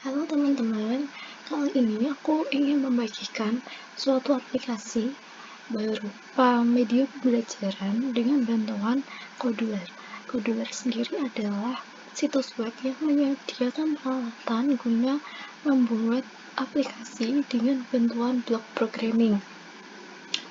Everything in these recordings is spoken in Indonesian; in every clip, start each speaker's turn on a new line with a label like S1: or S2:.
S1: Halo teman-teman, kali ini aku ingin membagikan suatu aplikasi berupa media pembelajaran dengan bantuan Kodular. Kodular sendiri adalah situs web yang menyediakan peralatan guna membuat aplikasi dengan bantuan block programming.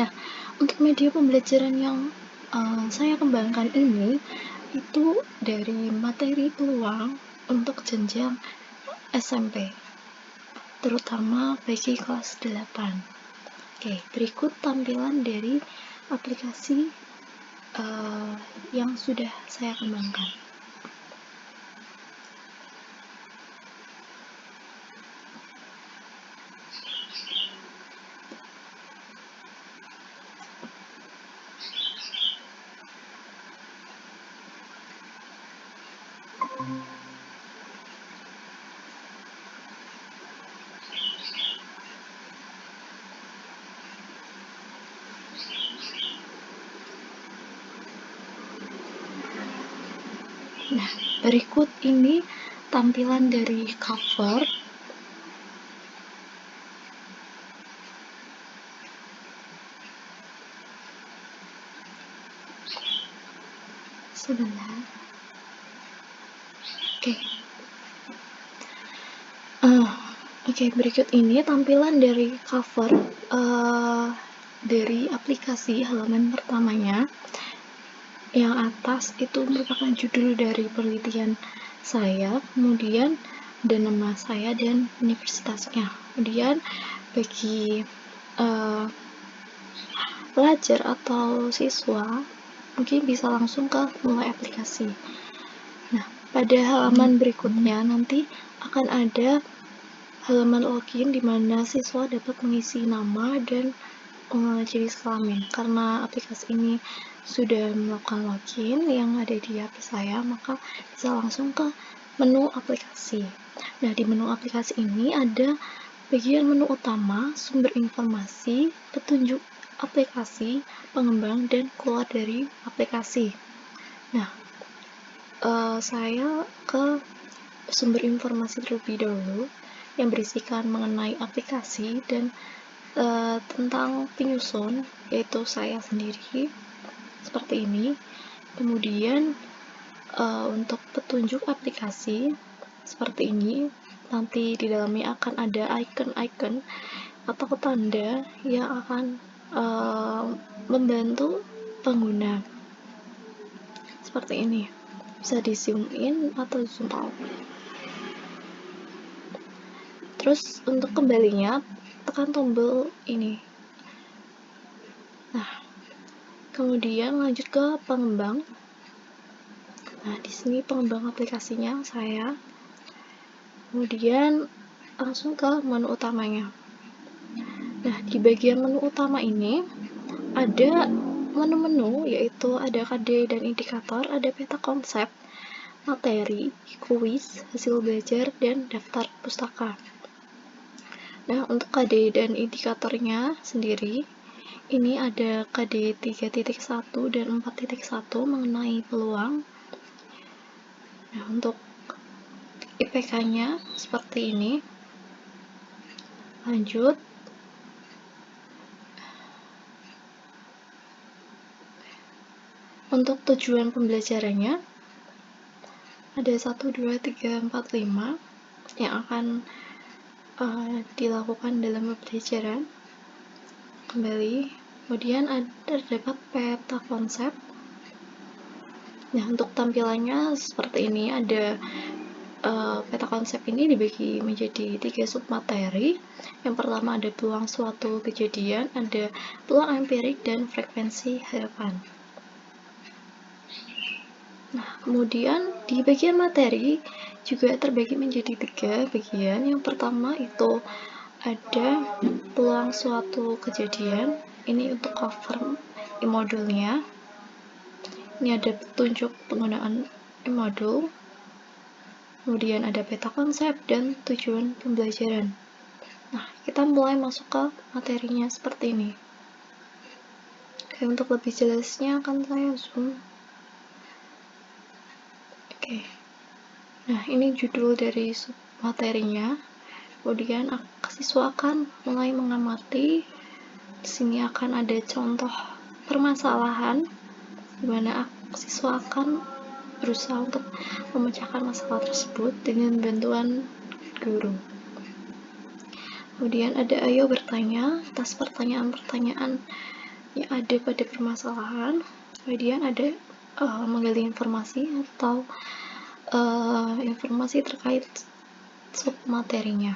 S1: Nah, untuk media pembelajaran yang saya kembangkan ini itu dari materi peluang untuk jenjang SMP, terutama bagi kelas 8. Oke, berikut tampilan dari aplikasi yang sudah saya kembangkan. Nah, berikut ini tampilan dari cover. Sebentar. Oke, berikut ini tampilan dari cover dari aplikasi halaman pertamanya. Yang atas itu merupakan judul dari penelitian saya, kemudian dan nama saya dan universitasnya. Kemudian bagi pelajar atau siswa mungkin bisa langsung ke mulai aplikasi. Nah, pada halaman berikutnya nanti akan ada halaman login di mana siswa dapat mengisi nama dan jenis kelamin. Karena aplikasi ini sudah melakukan login yang ada di HP saya, maka bisa langsung ke menu aplikasi. Nah, di menu aplikasi ini ada bagian menu utama, sumber informasi, petunjuk aplikasi, pengembang, dan keluar dari aplikasi. Nah, saya ke sumber informasi terlebih dahulu yang berisikan mengenai aplikasi dan tentang penyusun, yaitu saya sendiri, seperti ini. Kemudian untuk petunjuk aplikasi seperti ini, nanti di dalamnya akan ada icon-icon atau tanda yang akan membantu pengguna seperti ini. Bisa di zoom in atau zoom out. Terus untuk kembalinya tekan tombol ini. Nah, kemudian lanjut ke pengembang. Nah, di sini pengembang aplikasinya saya. Kemudian langsung ke menu utamanya. Nah, di bagian menu utama ini ada menu-menu, yaitu ada KD dan indikator, ada peta konsep, materi, kuis, hasil belajar, dan daftar pustaka. Nah, untuk KD dan indikatornya sendiri, ini ada KD 3.1 dan 4.1 mengenai peluang. Nah, untuk IPK-nya seperti ini. Lanjut. Untuk tujuan pembelajarannya ada 1, 2, 3, 4, 5 yang akan dilakukan dalam pembelajaran. Kembali. Kemudian terdapat peta konsep. Nah, untuk tampilannya seperti ini. Ada peta konsep ini dibagi menjadi 3 submateri. Yang pertama ada peluang suatu kejadian, ada peluang empirik, dan frekuensi harapan. Nah, kemudian di bagian materi juga terbagi menjadi 3 bagian. Yang pertama itu ada peluang suatu kejadian. Ini untuk cover e-modulnya. Ini ada petunjuk penggunaan e-modul. Kemudian ada peta konsep dan tujuan pembelajaran. Nah, kita mulai masuk ke materinya seperti ini. Oke, untuk lebih jelasnya akan saya zoom. Oke. Nah, ini judul dari materinya. Kemudian siswa akan mulai mengamati. Di sini akan ada contoh permasalahan di mana siswa akan berusaha untuk memecahkan masalah tersebut dengan bantuan guru. Kemudian ada ayo bertanya atas pertanyaan-pertanyaan yang ada pada permasalahan. Kemudian ada menggali informasi atau informasi terkait submaterinya.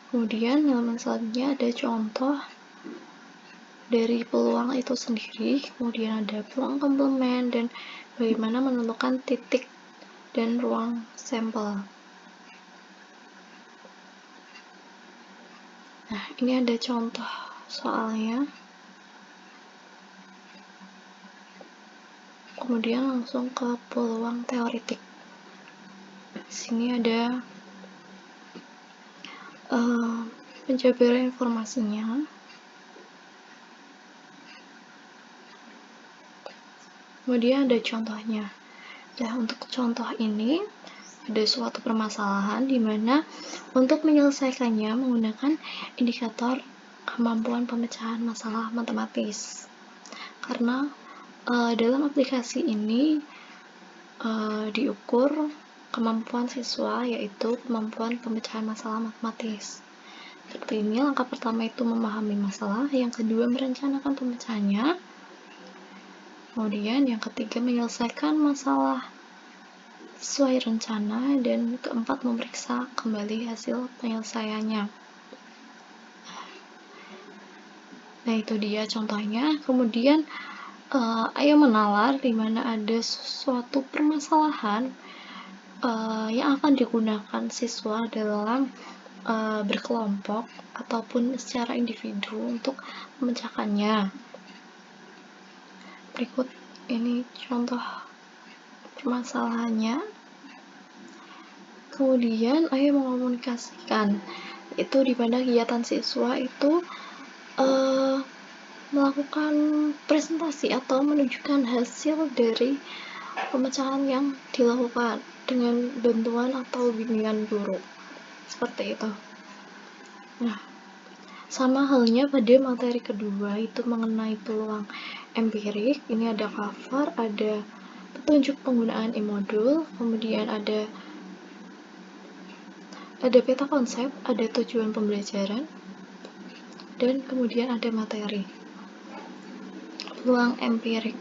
S1: Kemudian halaman selanjutnya ada contoh dari peluang itu sendiri, kemudian ada peluang komplement dan bagaimana menentukan titik dan ruang sampel. Nah, ini ada contoh soalnya. Kemudian langsung ke peluang teoritik. Di sini ada penjabaran informasinya. Kemudian ada contohnya. Nah, untuk contoh ini ada suatu permasalahan di mana untuk menyelesaikannya menggunakan indikator kemampuan pemecahan masalah matematis. Karena dalam aplikasi ini diukur kemampuan siswa, yaitu kemampuan pemecahan masalah matematis. Seperti ini, langkah pertama itu memahami masalah, yang kedua merencanakan pemecahannya, kemudian yang ketiga menyelesaikan masalah sesuai rencana, dan keempat memeriksa kembali hasil penyelesaiannya. Nah, itu dia contohnya. Kemudian ayo menalar, di mana ada suatu permasalahan yang akan digunakan siswa dalam berkelompok ataupun secara individu untuk memecahkannya. Berikut ini contoh permasalahannya. Kemudian ayo mengomunikasikan, itu di mana kegiatan siswa itu melakukan presentasi atau menunjukkan hasil dari pemecahan yang dilakukan dengan bantuan atau bimbingan guru, seperti itu. Nah, sama halnya pada materi kedua, itu mengenai peluang empirik. Ini ada cover, ada petunjuk penggunaan e-modul, kemudian ada peta konsep, ada tujuan pembelajaran, dan kemudian ada materi. Peluang empirik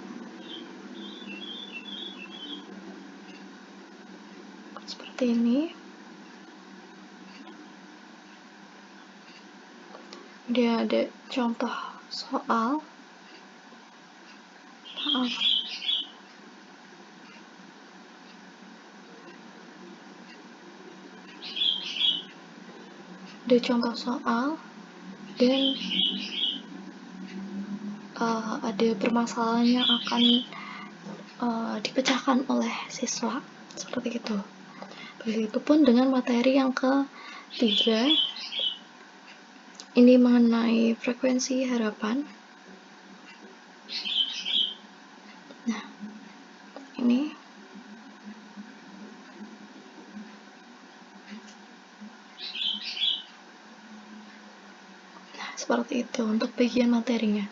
S1: seperti ini. Dia ada contoh soal. Ada contoh soal dan ada permasalahan yang akan dipecahkan oleh siswa, seperti itu. Begitupun dengan materi yang ketiga, ini mengenai frekuensi harapan. Nah, ini seperti itu untuk bagian materinya.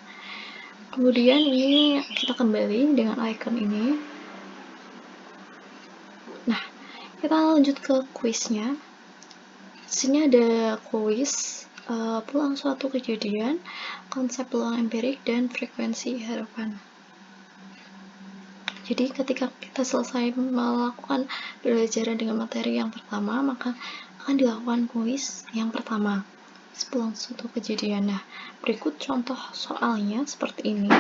S1: Kemudian ini kita kembali dengan icon ini. Nah, kita lanjut ke kuisnya. Di sini ada kuis peluang suatu kejadian, konsep peluang empirik, dan frekuensi harapan. Jadi ketika kita selesai melakukan pembelajaran dengan materi yang pertama, maka akan dilakukan kuis yang pertama, peluang suatu kejadian. Nah, berikut contoh soalnya seperti ini.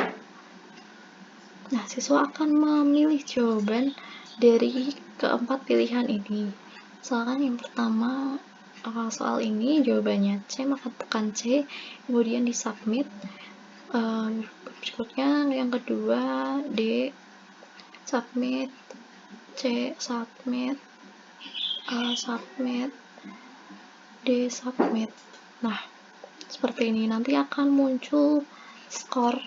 S1: Nah, siswa akan memilih jawaban dari keempat pilihan ini. Misalkan yang pertama soal ini jawabannya C, maka tekan C, kemudian di submit. Berikutnya yang kedua D, submit, C, submit, submit, D, submit. Nah, seperti ini nanti akan muncul skor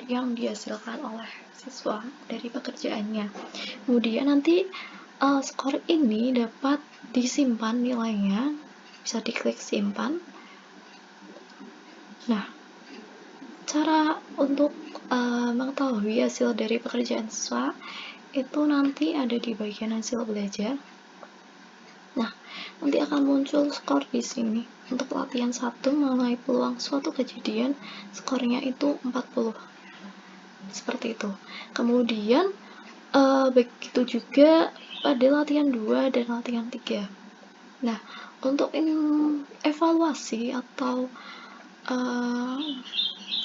S1: yang dihasilkan oleh siswa dari pekerjaannya. Kemudian nanti skor ini dapat disimpan nilainya, bisa diklik simpan. Nah, cara untuk mengetahui hasil dari pekerjaan siswa itu nanti ada di bagian hasil belajar. Nah, nanti akan muncul skor di sini. Untuk latihan 1 mengenai peluang suatu kejadian, skornya itu 40. Seperti itu. Kemudian begitu juga pada latihan 2 dan latihan 3. Nah, untuk evaluasi atau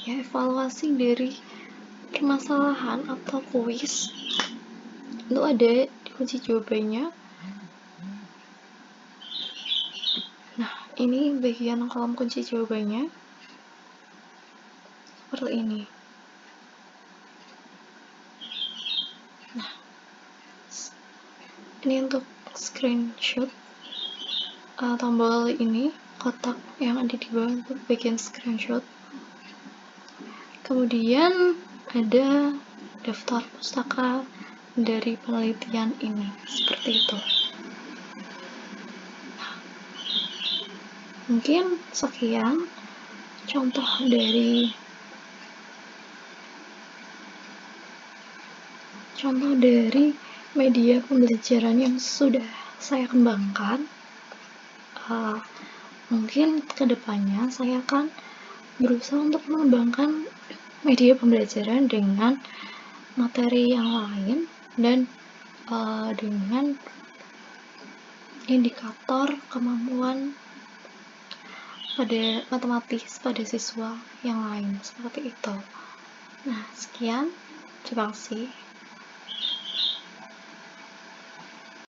S1: evaluasi dari permasalahan atau kuis itu ada di kunci jawabannya. Nah, ini bagian kolom kunci jawabannya seperti ini. Nah, ini untuk screenshot. Tombol ini, kotak yang ada di bawah untuk bagian screenshot. Kemudian ada daftar pustaka dari penelitian ini, seperti itu. Nah, mungkin sekian contoh dari media pembelajaran yang sudah saya kembangkan. Mungkin kedepannya saya akan berusaha untuk mengembangkan media pembelajaran dengan materi yang lain dan dengan indikator kemampuan pada matematis pada siswa yang lain, seperti itu. Nah, sekian, terima kasih.